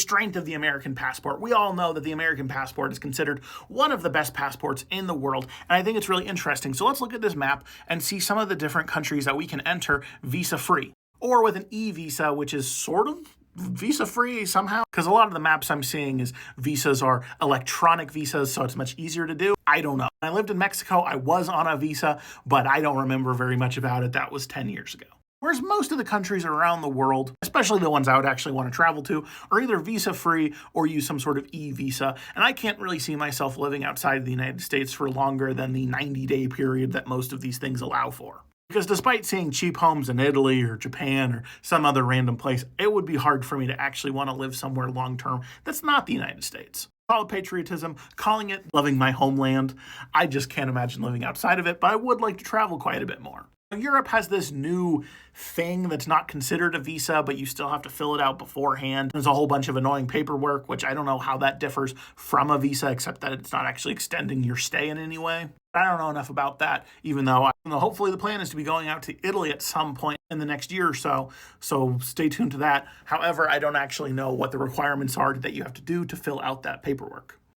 strength of the American passport. We all know that the American passport is considered one of the best passports in the world, and I think it's really interesting. So let's look at this map and see some of the different countries that we can enter visa-free, or with an e-visa, which is sort of visa-free somehow, because a lot of the maps I'm seeing is visas are electronic visas, so it's much easier to do. I don't know. When I lived in Mexico, I was on a visa, but I don't remember very much about it. That was 10 years ago. Whereas most of the countries around the world, especially the ones I would actually want to travel to, are either visa-free or use some sort of e-visa. And I can't really see myself living outside of the United States for longer than the 90-day period that most of these things allow for. Because despite seeing cheap homes in Italy or Japan or some other random place, it would be hard for me to actually want to live somewhere long-term that's not the United States. Call it patriotism, calling it loving my homeland. I just can't imagine living outside of it, but I would like to travel quite a bit more. Europe has this new thing that's not considered a visa, but you still have to fill it out beforehand. There's a whole bunch of annoying paperwork, which I don't know how that differs from a visa, except that it's not actually extending your stay in any way. I don't know enough about that, even though hopefully the plan is to be going out to Italy at some point in the next year or so. So stay tuned to that. However, I don't actually know what the requirements are that you have to do to fill out that paperwork.